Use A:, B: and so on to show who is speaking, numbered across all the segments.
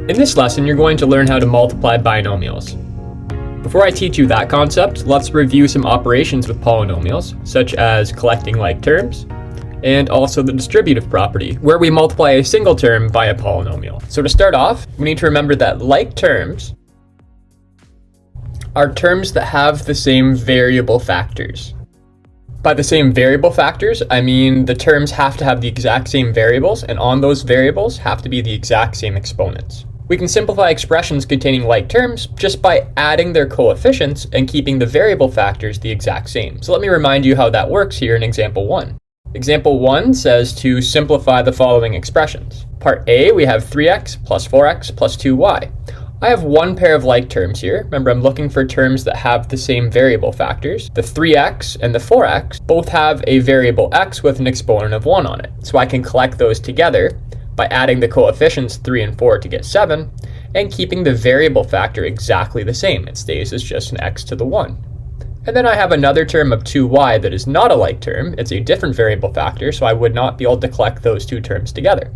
A: In this lesson, you're going to learn how to multiply binomials. Before I teach you that concept, let's review some operations with polynomials, such as collecting like terms, and also the distributive property, where we multiply a single term by a polynomial. So to start off, we need to remember that like terms are terms that have the same variable factors. By the same variable factors, I mean the terms have to have the exact same variables, and on those variables have to be the exact same exponents. We can simplify expressions containing like terms just by adding their coefficients and keeping the variable factors the exact same. So let me remind you how that works here in example 1. Example 1 says to simplify the following expressions. Part A, we have 3x plus 4x plus 2y. I have one pair of like terms here. Remember, I'm looking for terms that have the same variable factors. The 3x and the 4x both have a variable x with an exponent of 1 on it. So I can collect those together by adding the coefficients 3 and 4 to get 7, and keeping the variable factor exactly the same. It stays as just an x to the 1. And then I have another term of 2y that is not a like term. It's a different variable factor, so I would not be able to collect those two terms together.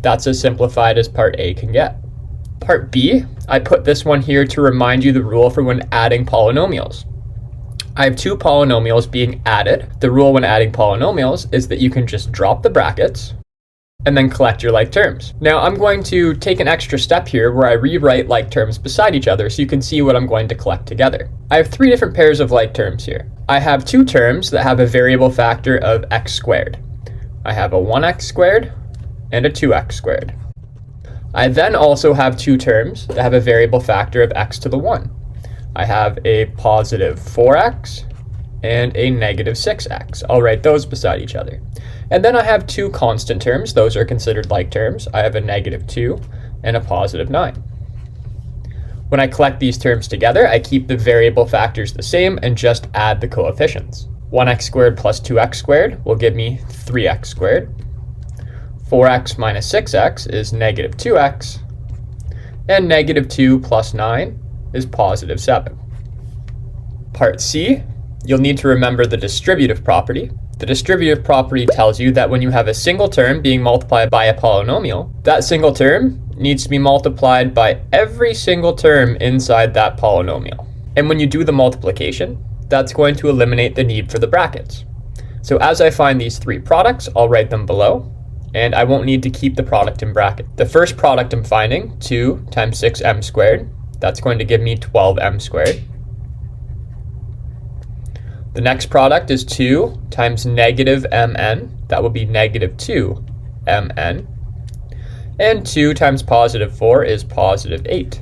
A: That's as simplified as part A can get. Part B, I put this one here to remind you the rule for when adding polynomials. I have two polynomials being added. The rule when adding polynomials is that you can just drop the brackets and then collect your like terms. Now I'm going to take an extra step here where I rewrite like terms beside each other so you can see what I'm going to collect together. I have three different pairs of like terms here. I have two terms that have a variable factor of x squared. I have a 1x squared and a 2x squared. I then also have two terms that have a variable factor of x to the 1. I have a positive 4x and a negative 6x. I'll write those beside each other. And then I have two constant terms. Those are considered like terms. I have a negative 2 and a positive 9. When I collect these terms together, I keep the variable factors the same and just add the coefficients. 1x squared plus 2x squared will give me 3x squared. 4x minus 6x is negative 2x. And negative 2 plus 9 is positive 7. Part C, you'll need to remember the distributive property. The distributive property tells you that when you have a single term being multiplied by a polynomial, that single term needs to be multiplied by every single term inside that polynomial. And when you do the multiplication, that's going to eliminate the need for the brackets. So as I find these three products, I'll write them below, and I won't need to keep the product in bracket. The first product I'm finding, 2 times 6m squared, that's going to give me 12m squared. The next product is 2 times negative mn. That will be negative 2mn. And 2 times positive 4 is positive 8.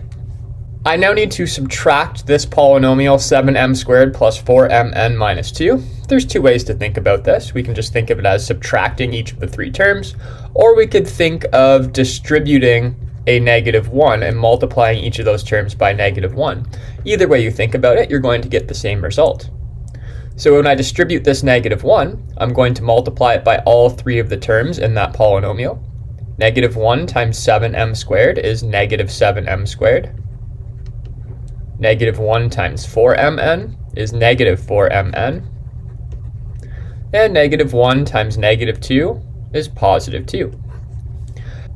A: I now need to subtract this polynomial 7m squared plus 4mn minus 2. There's two ways to think about this. We can just think of it as subtracting each of the three terms, or we could think of distributing a negative 1 and multiplying each of those terms by negative 1. Either way you think about it, you're going to get the same result. So when I distribute this negative 1, I'm going to multiply it by all three of the terms in that polynomial. Negative 1 times 7m squared is negative 7m squared. Negative 1 times 4mn is negative 4mn. And negative 1 times negative 2 is positive 2.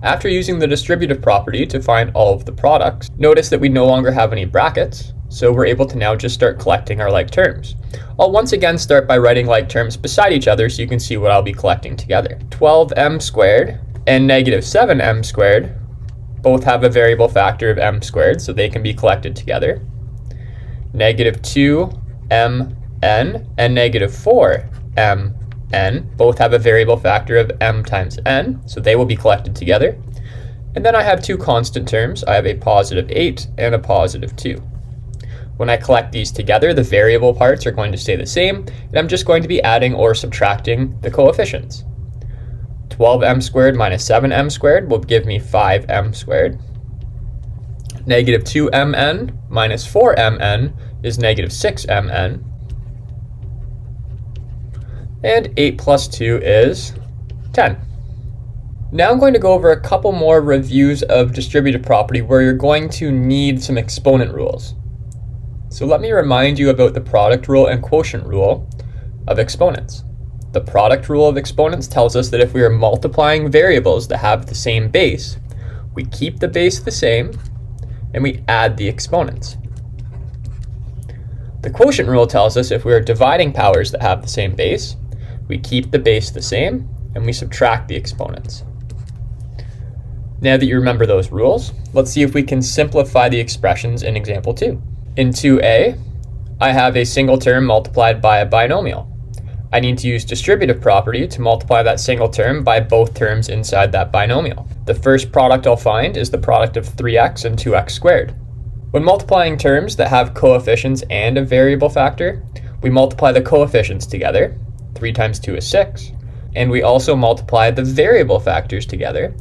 A: After using the distributive property to find all of the products, notice that we no longer have any brackets, so we're able to now just start collecting our like terms. I'll once again start by writing like terms beside each other so you can see what I'll be collecting together. 12m squared and negative 7m squared both have a variable factor of m squared, so they can be collected together. Negative 2mn and negative 4mn both have a variable factor of m times n, so they will be collected together. And then I have two constant terms. I have a positive 8 and a positive 2. When I collect these together, the variable parts are going to stay the same, and I'm just going to be adding or subtracting the coefficients. 12m squared minus 7m squared will give me 5m squared. Negative 2mn minus 4mn is negative 6mn. And 8 plus 2 is 10. Now I'm going to go over a couple more reviews of distributive property where you're going to need some exponent rules. So let me remind you about the product rule and quotient rule of exponents. The product rule of exponents tells us that if we are multiplying variables that have the same base, we keep the base the same, and we add the exponents. The quotient rule tells us if we are dividing powers that have the same base, we keep the base the same, and we subtract the exponents. Now that you remember those rules, let's see if we can simplify the expressions in example 2. In 2a, I have a single term multiplied by a binomial. I need to use distributive property to multiply that single term by both terms inside that binomial. The first product I'll find is the product of 3x and 2x squared. When multiplying terms that have coefficients and a variable factor, we multiply the coefficients together. 3 times 2 is 6. And we also multiply the variable factors together.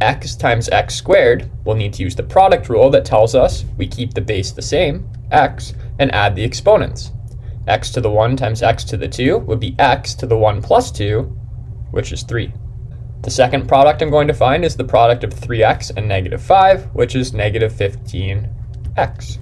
A: X times x squared, we'll need to use the product rule that tells us we keep the base the same, x, and add the exponents. X to the 1 times x to the 2 would be x to the 1 plus 2, which is 3. The second product I'm going to find is the product of 3x and negative 5, which is negative 15x.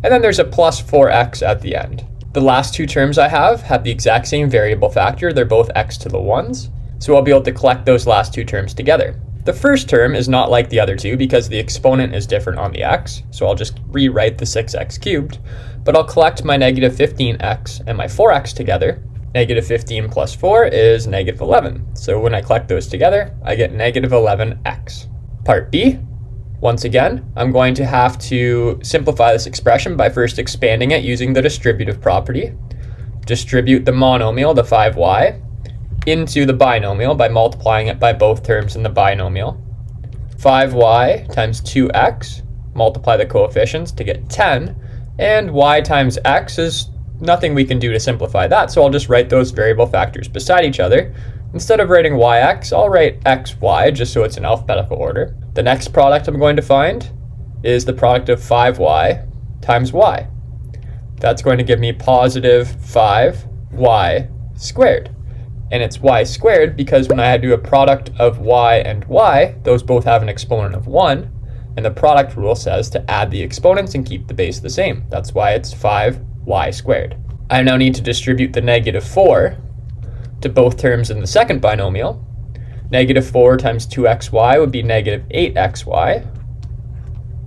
A: And then there's a plus 4x at the end. The last two terms I have the exact same variable factor. They're both x to the 1s, so I'll be able to collect those last two terms together. The first term is not like the other two because the exponent is different on the x, so I'll just rewrite the 6x cubed, but I'll collect my negative 15x and my 4x together. Negative 15 plus 4 is negative 11, so when I collect those together, I get negative 11x. Part B, once again, I'm going to have to simplify this expression by first expanding it using the distributive property. Distribute the monomial, the 5y, into the binomial by multiplying it by both terms in the binomial. 5y times 2x, multiply the coefficients to get 10, and y times x is nothing we can do to simplify that, so I'll just write those variable factors beside each other. Instead of writing yx, I'll write xy just so it's in alphabetical order. The next product I'm going to find is the product of 5y times y. That's going to give me positive 5y squared. And it's y squared because when I do a product of y and y, those both have an exponent of 1, and the product rule says to add the exponents and keep the base the same. That's why it's 5y squared. I now need to distribute the negative 4 to both terms in the second binomial. Negative 4 times 2xy would be negative 8xy,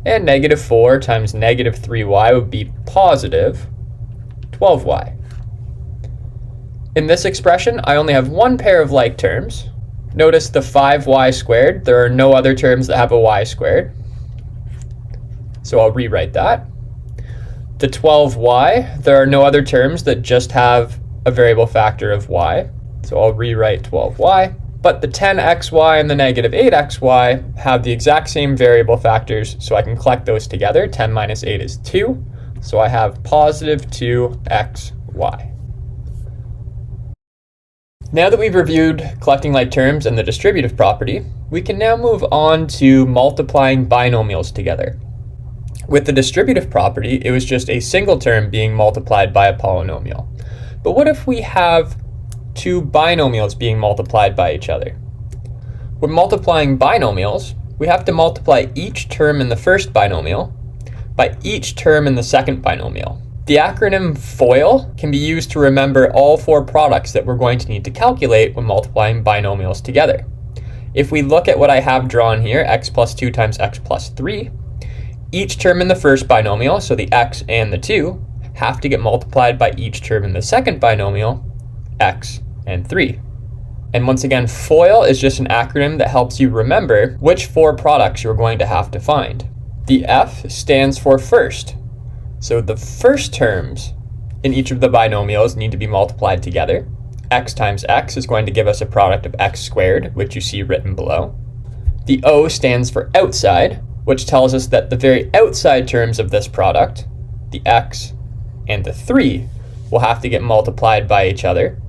A: and negative 4 times negative 3y would be positive 12y. In this expression, I only have one pair of like terms. Notice the 5y squared. There are no other terms that have a y squared. So I'll rewrite that. The 12y, there are no other terms that just have a variable factor of y. So I'll rewrite 12y. But the 10xy and the negative 8xy have the exact same variable factors, so I can collect those together. 10 minus 8 is 2. So I have positive 2xy. Now that we've reviewed collecting like terms and the distributive property, we can now move on to multiplying binomials together. With the distributive property, it was just a single term being multiplied by a polynomial. But what if we have two binomials being multiplied by each other? When multiplying binomials, we have to multiply each term in the first binomial by each term in the second binomial. The acronym FOIL can be used to remember all four products that we're going to need to calculate when multiplying binomials together. If we look at what I have drawn here, x plus 2 times x plus 3, each term in the first binomial, so the x and the 2, have to get multiplied by each term in the second binomial, x and 3. And once again, FOIL is just an acronym that helps you remember which four products you're going to have to find. The F stands for first. So the first terms in each of the binomials need to be multiplied together. X times x is going to give us a product of x squared, which you see written below. The O stands for outside, which tells us that the very outside terms of this product, the x and the 3, will have to get multiplied by each other.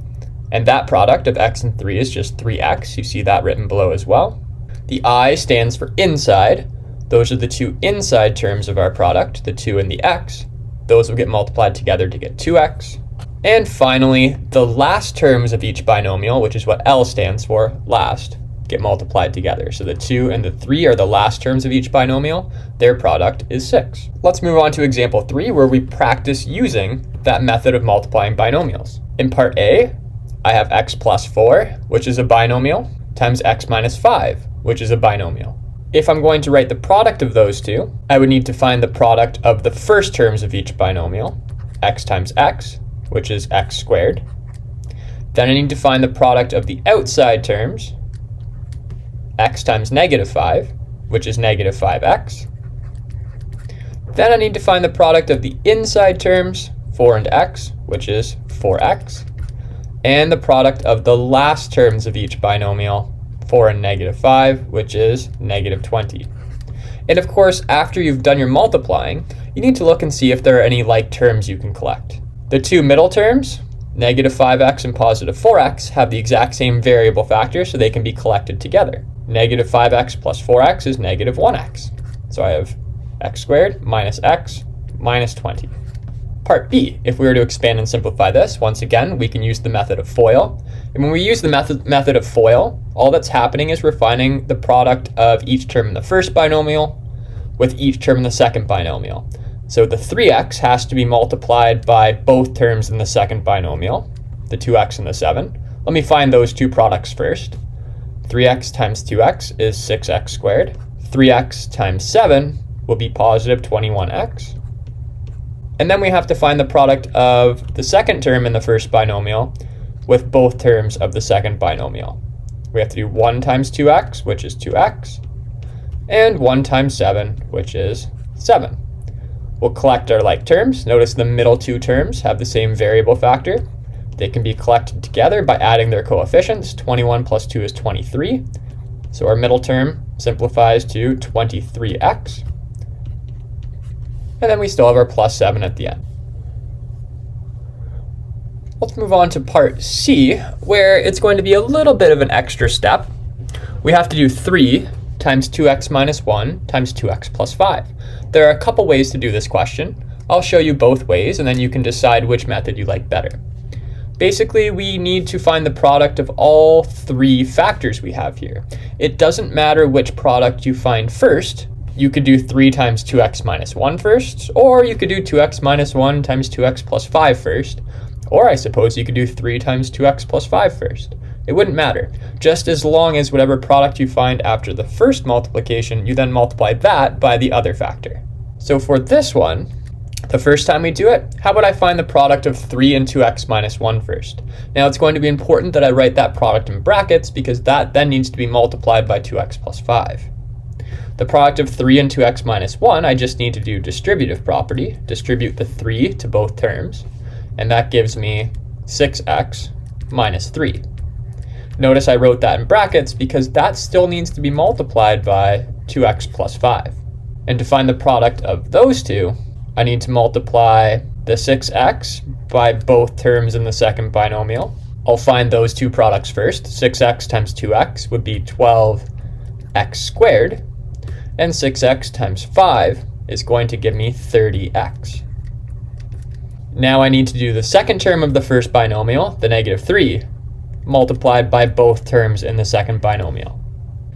A: And that product of x and 3 is just 3x. You see that written below as well. The I stands for inside. Those are the two inside terms of our product, the 2 and the x. Those will get multiplied together to get 2x. And finally, the last terms of each binomial, which is what L stands for, last, get multiplied together. So the 2 and the 3 are the last terms of each binomial. Their product is 6. Let's move on to example 3, where we practice using that method of multiplying binomials. In part A, I have x plus 4, which is a binomial, times x minus 5, which is a binomial. If I'm going to write the product of those two, I would need to find the product of the first terms of each binomial, x times x, which is x squared. Then I need to find the product of the outside terms, x times negative 5, which is negative 5x. Then I need to find the product of the inside terms, 4 and x, which is 4x. And the product of the last terms of each binomial, 4 and negative 5, which is negative 20. And of course, after you've done your multiplying, you need to look and see if there are any like terms you can collect. The two middle terms, negative 5x and positive 4x, have the exact same variable factor, so they can be collected together. Negative 5x plus 4x is negative 1x. So I have x squared minus x minus 20. Part B, if we were to expand and simplify this, once again, we can use the method of FOIL. And when we use the method of FOIL, all that's happening is we're finding the product of each term in the first binomial with each term in the second binomial. So the 3x has to be multiplied by both terms in the second binomial, the 2x and the 7. Let me find those two products first. 3x times 2x is 6x squared. 3x times 7 will be positive 21x. And then we have to find the product of the second term in the first binomial with both terms of the second binomial. We have to do 1 times 2x, which is 2x, and 1 times 7, which is 7. We'll collect our like terms. Notice the middle two terms have the same variable factor. They can be collected together by adding their coefficients. 21 plus 2 is 23. So our middle term simplifies to 23x. And then we still have our plus 7 at the end. Let's move on to part C, where it's going to be a little bit of an extra step. We have to do 3 times 2x minus 1 times 2x plus 5. There are a couple ways to do this question. I'll show you both ways, and then you can decide which method you like better. Basically, we need to find the product of all three factors we have here. It doesn't matter which product you find first. You could do 3 times 2x minus 1 first, or you could do 2x minus 1 times 2x plus 5 first, or I suppose you could do 3 times 2x plus 5 first. It wouldn't matter, just as long as whatever product you find after the first multiplication, you then multiply that by the other factor. So for this one, the first time we do it, how about I find the product of 3 and 2x minus 1 first? Now it's going to be important that I write that product in brackets because that then needs to be multiplied by 2x plus 5. The product of 3 and 2x minus 1, I just need to do distributive property, distribute the 3 to both terms, and that gives me 6x minus 3. Notice I wrote that in brackets because that still needs to be multiplied by 2x plus 5. And to find the product of those two, I need to multiply the 6x by both terms in the second binomial. I'll find those two products first. 6x times 2x would be 12x squared. And 6x times 5 is going to give me 30x. Now I need to do the second term of the first binomial, the negative 3, multiplied by both terms in the second binomial.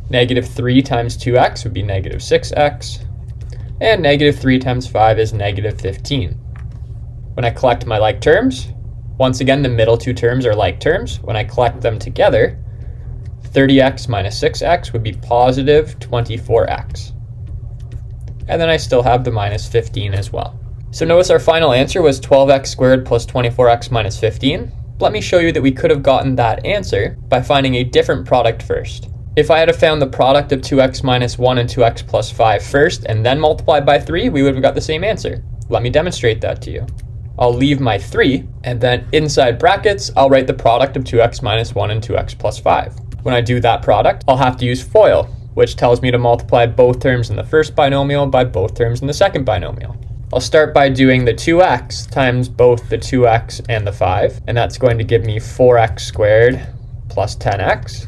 A: Negative 3 times 2x would be negative 6x, and negative 3 times 5 is negative 15. When I collect my like terms, once again the middle two terms are like terms. When I collect them together, 30x minus 6x would be positive 24x. And then I still have the minus 15 as well. So notice our final answer was 12x squared plus 24x minus 15. Let me show you that we could have gotten that answer by finding a different product first. If I had found the product of 2x minus 1 and 2x plus 5 first and then multiplied by 3, we would have got the same answer. Let me demonstrate that to you. I'll leave my 3, and then inside brackets, I'll write the product of 2x minus 1 and 2x plus 5. When I do that product, I'll have to use FOIL, which tells me to multiply both terms in the first binomial by both terms in the second binomial. I'll start by doing the 2x times both the 2x and the 5, and that's going to give me 4x squared plus 10x.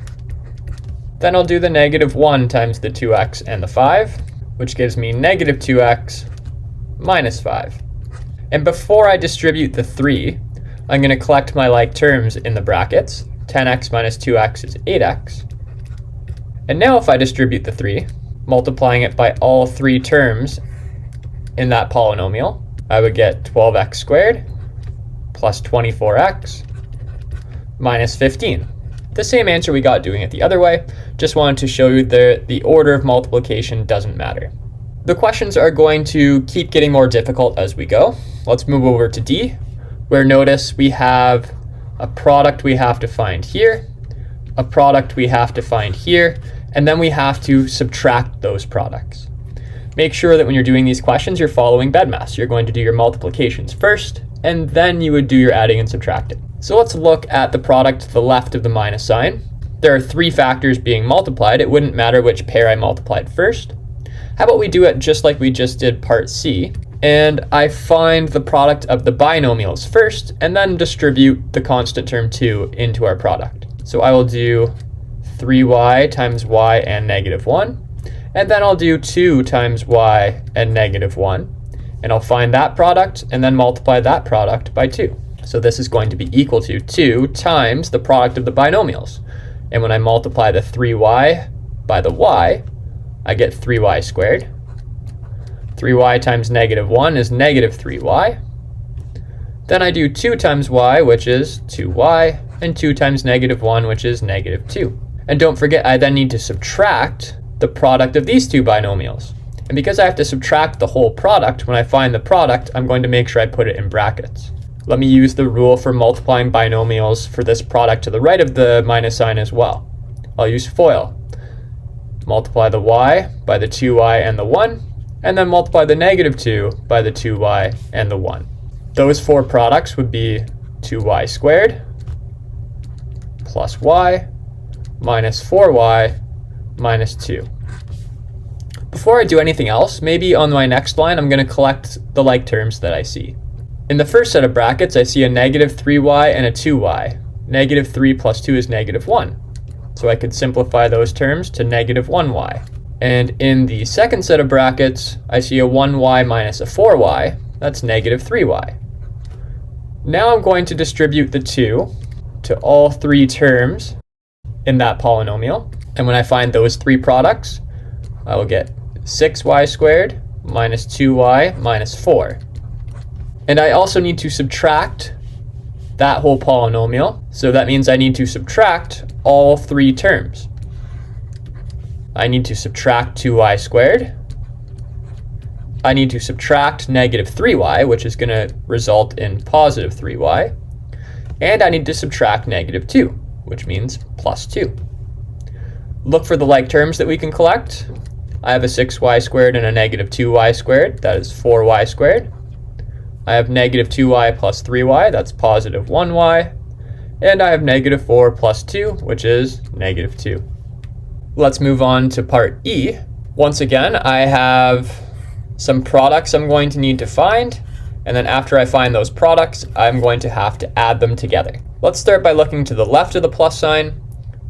A: Then I'll do the negative 1 times the 2x and the 5, which gives me negative 2x minus 5. And before I distribute the 3, I'm going to collect my like terms in the brackets. 10x minus 2x is 8x. And now if I distribute the 3, multiplying it by all three terms in that polynomial, I would get 12x squared plus 24x minus 15. The same answer we got doing it the other way. Just wanted to show you the order of multiplication doesn't matter. The questions are going to keep getting more difficult as we go. Let's move over to D, where notice we have a product we have to find here, a product we have to find here, and then we have to subtract those products. Make sure that when you're doing these questions, you're following BEDMAS. You're going to do your multiplications first, and then you would do your adding and subtracting. So let's look at the product to the left of the minus sign. There are 3 factors being multiplied. It wouldn't matter which pair I multiplied first. How about we do it just like we just did part C, and I find the product of the binomials first, and then distribute the constant term 2 into our product. So I will do 3y times y and -1, and then I'll do 2 times y and -1, and I'll find that product and then multiply that product by 2. So this is going to be equal to 2 times the product of the binomials. And when I multiply the 3y by the y, I get 3y squared. 3y times -1 is -3y. Then I do 2 times y, which is 2y, and 2 times -1, which is -2. And don't forget, I then need to subtract the product of these 2 binomials. And because I have to subtract the whole product, when I find the product, I'm going to make sure I put it in brackets. Let me use the rule for multiplying binomials for this product to the right of the minus sign as well. I'll use FOIL. Multiply the y by the 2y and the 1, and then multiply the -2 by the 2y and the 1. Those 4 products would be 2y squared plus y minus 4y minus 2. Before I do anything else, maybe on my next line I'm going to collect the like terms that I see. In the first set of brackets, I see a -3y and a 2y. -3 plus 2 is -1. So I could simplify those terms to -1y. And in the second set of brackets, I see a 1y minus a 4y. That's -3y. Now I'm going to distribute the 2 to all 3 terms in that polynomial. And when I find those 3 products, I will get 6y squared minus 2y minus 4. And I also need to subtract that whole polynomial. So that means I need to subtract all 3 terms. I need to subtract 2y squared. I need to subtract -3y, which is going to result in positive 3y. And I need to subtract -2, which means plus 2. Look for the like terms that we can collect. I have a 6y squared and a -2y squared. That is 4y squared. I have -2y plus 3y. That's positive 1y. And I have -4 plus 2, which is -2. Let's move on to part E. Once again, I have some products I'm going to need to find. And then after I find those products, I'm going to have to add them together. Let's start by looking to the left of the plus sign.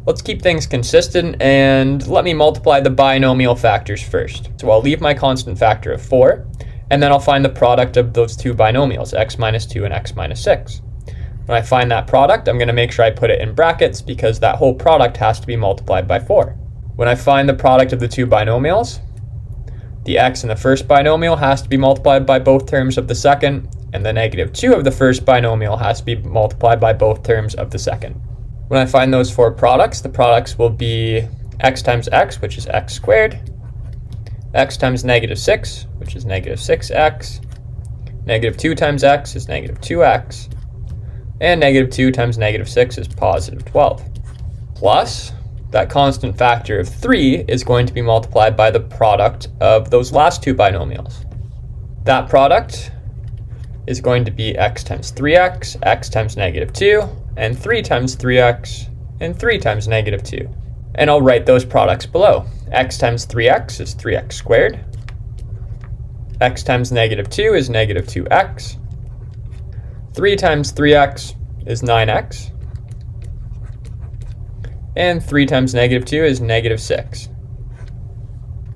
A: Let's keep things consistent and let me multiply the binomial factors first. So I'll leave my constant factor of 4, and then I'll find the product of those 2 binomials, x minus 2 and x minus 6. When I find that product, I'm going to make sure I put it in brackets because that whole product has to be multiplied by 4. When I find the product of the 2 binomials, the x in the first binomial has to be multiplied by both terms of the second, and the -2 of the first binomial has to be multiplied by both terms of the second. When I find those 4 products, the products will be x times x, which is x squared, x times -6, which is -6x, -2 times x is -2x, and -2 times -6 is positive 12. Plus, that constant factor of 3 is going to be multiplied by the product of those last 2 binomials. That product is going to be x times 3x, x times -2, and 3 times 3x, and 3 times -2. And I'll write those products below. X times 3x is 3x squared. X times -2 is -2x. 3 times 3x is 9x. And 3 times -2 is -6.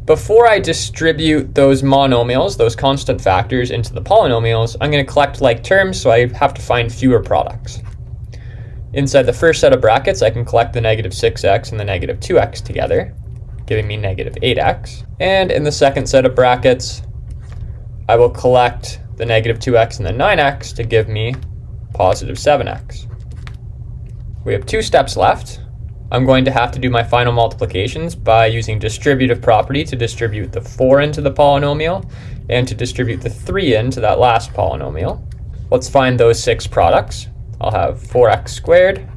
A: Before I distribute those monomials, those constant factors, into the polynomials, I'm going to collect like terms, so I have to find fewer products. Inside the first set of brackets, I can collect the -6x and the -2x together, giving me -8x. And in the second set of brackets, I will collect the -2x and the 9x to give me positive 7x. We have 2 steps left. I'm going to have to do my final multiplications by using distributive property to distribute the 4 into the polynomial and to distribute the 3 into that last polynomial. Let's find those 6 products. I'll have 4x squared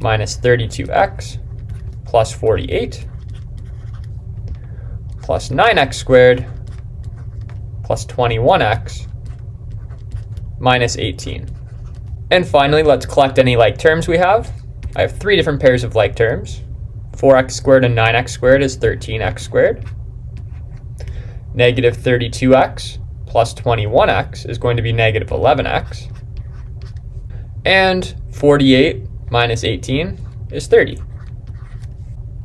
A: minus 32x plus 48 plus 9x squared plus 21x minus 18. And finally, let's collect any like terms we have. I have 3 different pairs of like terms. 4x squared and 9x squared is 13x squared. Negative 32x plus 21x is going to be negative 11x. And 48 minus 18 is 30.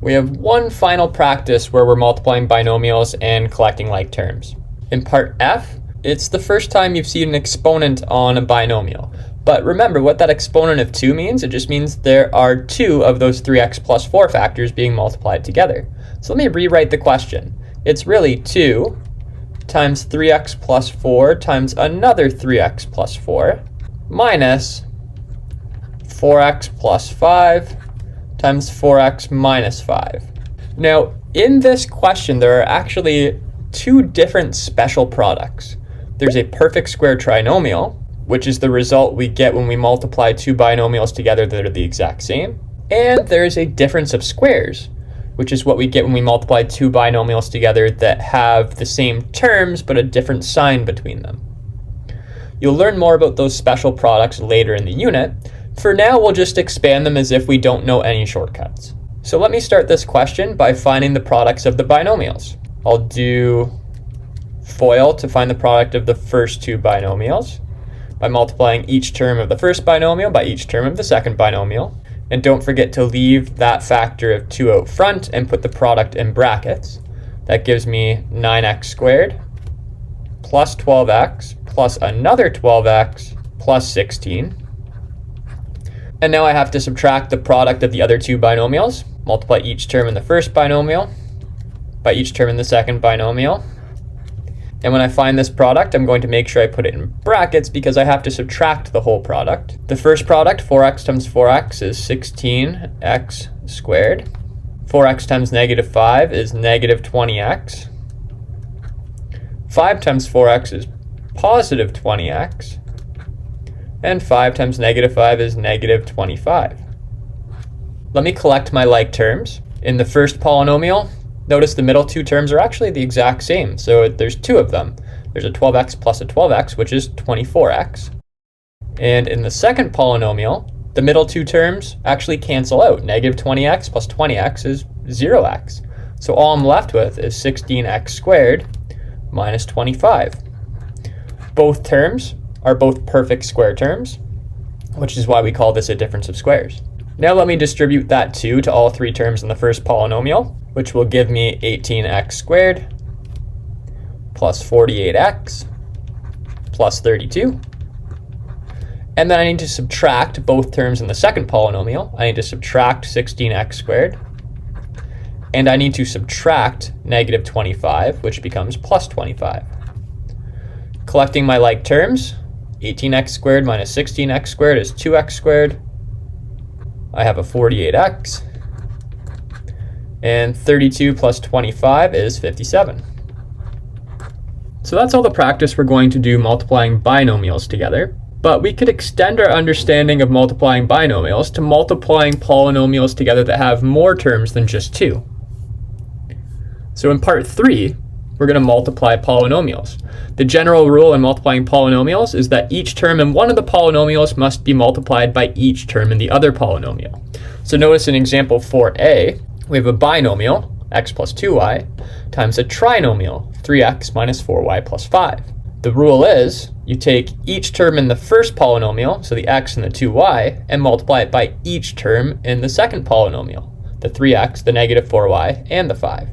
A: We have one final practice where we're multiplying binomials and collecting like terms. In part F, it's the first time you've seen an exponent on a binomial. But remember what that exponent of 2 means. It just means there are 2 of those 3x plus 4 factors being multiplied together. So let me rewrite the question. It's really 2 times 3x plus 4 times another 3x plus 4 minus 4x plus 5 times 4x minus 5. Now, in this question, there are actually 2 different special products. There's a perfect square trinomial, which is the result we get when we multiply 2 binomials together that are the exact same. And there's a difference of squares, which is what we get when we multiply 2 binomials together that have the same terms but a different sign between them. You'll learn more about those special products later in the unit. For now, we'll just expand them as if we don't know any shortcuts. So let me start this question by finding the products of the binomials. I'll do FOIL to find the product of the first 2 binomials by multiplying each term of the first binomial by each term of the second binomial. And don't forget to leave that factor of 2 out front and put the product in brackets. That gives me 9x squared plus 12x plus another 12x plus 16. And now I have to subtract the product of the other 2 binomials, multiply each term in the first binomial by each term in the second binomial. And when I find this product, I'm going to make sure I put it in brackets because I have to subtract the whole product. The first product, 4x times 4x, is 16x squared. 4x times negative 5 is negative 20x. 5 times 4x is positive 20x. And 5 times negative 5 is negative 25. Let me collect my like terms. In the first polynomial, notice the middle 2 terms are actually the exact same, so there's 2 of them. There's a 12x plus a 12x, which is 24x. And in the second polynomial, the middle 2 terms actually cancel out. Negative 20x plus 20x is 0x. So all I'm left with is 16x squared minus 25. Both terms are both perfect square terms, which is why we call this a difference of squares. Now let me distribute that 2 to all 3 terms in the first polynomial, which will give me 18x squared plus 48x plus 32. And then I need to subtract both terms in the second polynomial. I need to subtract 16x squared. And I need to subtract negative 25, which becomes plus 25. Collecting my like terms, 18x squared minus 16x squared is 2x squared. I have a 48x. And 32 plus 25 is 57. So that's all the practice we're going to do multiplying binomials together. But we could extend our understanding of multiplying binomials to multiplying polynomials together that have more terms than just 2. So in part 3, we're going to multiply polynomials. The general rule in multiplying polynomials is that each term in one of the polynomials must be multiplied by each term in the other polynomial. So notice in example 4a, we have a binomial, x plus 2y, times a trinomial, 3x minus 4y plus 5. The rule is you take each term in the first polynomial, so the x and the 2y, and multiply it by each term in the second polynomial, the 3x, the negative 4y, and the 5.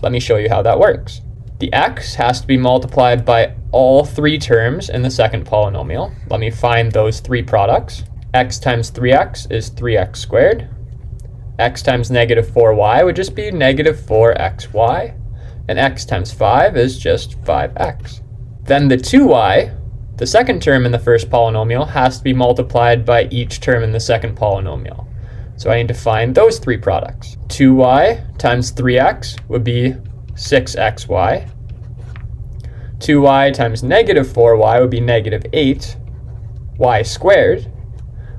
A: Let me show you how that works. The x has to be multiplied by all 3 terms in the second polynomial. Let me find those 3 products. X times 3x is 3x squared. X times negative 4y would just be negative 4xy. And x times 5 is just 5x. Then the 2y, the second term in the first polynomial, has to be multiplied by each term in the second polynomial. So I need to find those three products. 2y times 3x would be 6xy. 2y times negative 4y would be negative 8y squared.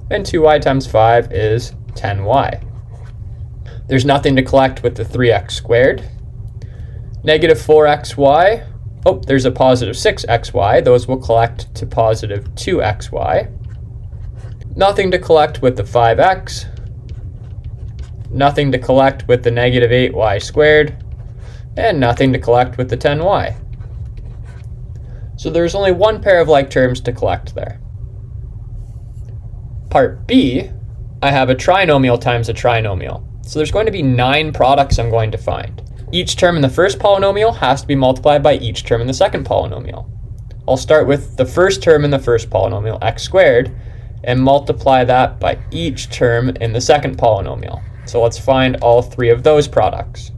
A: And 2y times 5 is 10y. There's nothing to collect with the 3x squared. Negative 4xy, oh, there's a positive 6xy. Those will collect to positive 2xy. Nothing to collect with the 5x. Nothing to collect with the negative 8y squared. And nothing to collect with the 10y. So there's only one pair of like terms to collect there. Part B, I have a trinomial times a trinomial. So there's going to be 9 products I'm going to find. Each term in the first polynomial has to be multiplied by each term in the second polynomial. I'll start with the first term in the first polynomial, x squared, and multiply that by each term in the second polynomial. So let's find all 3 of those products.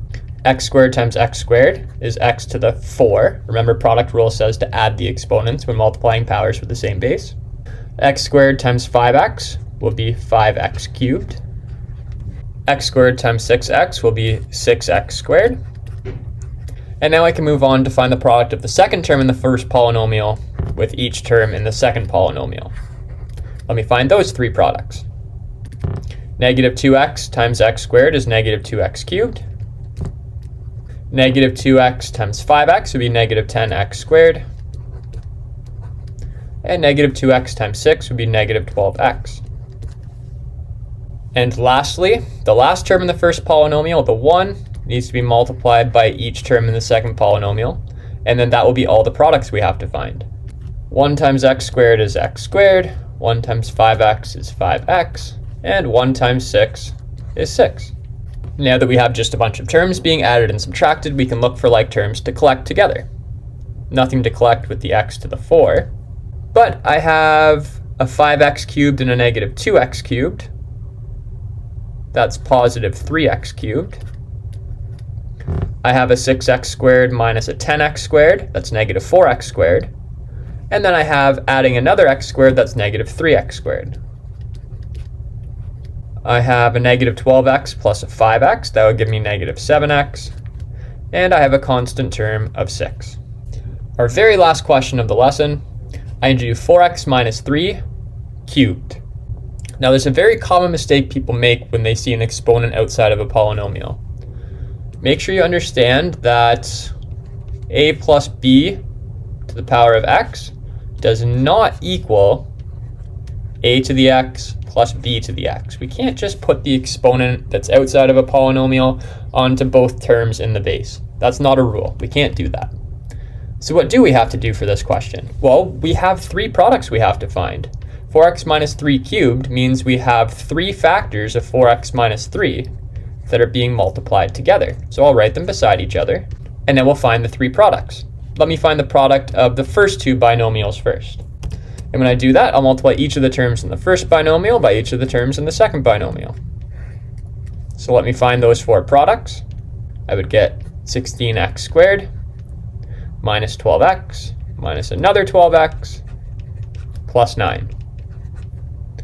A: X squared times x squared is x to the 4. Remember, product rule says to add the exponents when multiplying powers with the same base. X squared times 5x will be 5x cubed. X squared times 6x will be 6x squared. And now I can move on to find the product of the second term in the first polynomial with each term in the second polynomial. Let me find those 3 products. Negative 2x times x squared is negative 2x cubed. Negative 2x times 5x would be negative 10x squared. And negative 2x times 6 would be negative 12x. And lastly, the last term in the first polynomial, the 1, needs to be multiplied by each term in the second polynomial. And then that will be all the products we have to find. 1 times x squared is x squared. 1 times 5x is 5x. And 1 times 6 is 6. Now that we have just a bunch of terms being added and subtracted, we can look for like terms to collect together. Nothing to collect with the x to the 4. But I have a 5x cubed and a negative 2x cubed. That's positive 3x cubed. I have a 6x squared minus a 10x squared. That's negative 4x squared. And then I have adding another x squared. That's negative 3x squared. I have a negative 12x plus a 5x. That would give me negative 7x. And I have a constant term of 6. Our very last question of the lesson, I need to do 4x minus 3 cubed. Now there's a very common mistake people make when they see an exponent outside of a polynomial. Make sure you understand that a plus b to the power of x does not equal a to the x plus b to the x. We can't just put the exponent that's outside of a polynomial onto both terms in the base. That's not a rule. We can't do that. So what do we have to do for this question? Well, we have 3 products we have to find. 4x minus 3 cubed means we have 3 factors of 4x minus 3 that are being multiplied together. So I'll write them beside each other, and then we'll find the 3 products. Let me find the product of the first 2 binomials first. And when I do that, I'll multiply each of the terms in the first binomial by each of the terms in the second binomial. So let me find those 4 products. I would get 16x squared minus 12x minus another 12x plus 9.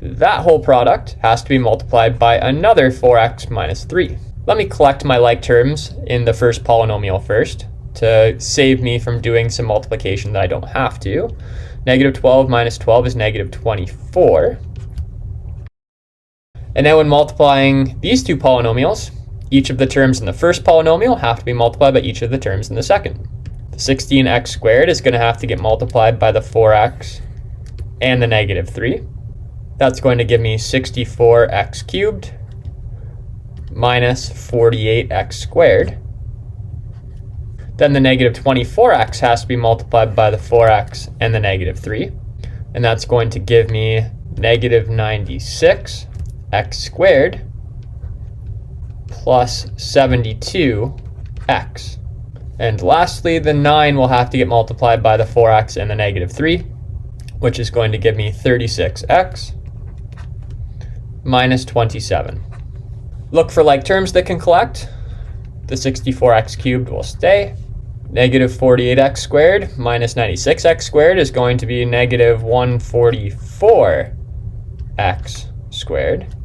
A: That whole product has to be multiplied by another 4x minus 3. Let me collect my like terms in the first polynomial first to save me from doing some multiplication that I don't have to. Negative 12 minus 12 is negative 24. And now when multiplying these 2 polynomials, each of the terms in the first polynomial have to be multiplied by each of the terms in the second. The 16x squared is going to have to get multiplied by the 4x and the negative 3. That's going to give me 64x cubed minus 48x squared. Then the negative 24x has to be multiplied by the 4x and the negative 3. And that's going to give me negative 96x squared plus 72x. And lastly, the 9 will have to get multiplied by the 4x and the negative 3, which is going to give me 36x minus 27. Look for like terms that can collect. The 64x cubed will stay. Negative 48x squared minus 96x squared is going to be negative 144x squared.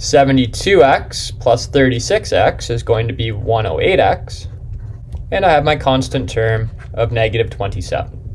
A: 72x plus 36x is going to be 108x. And I have my constant term of negative 27.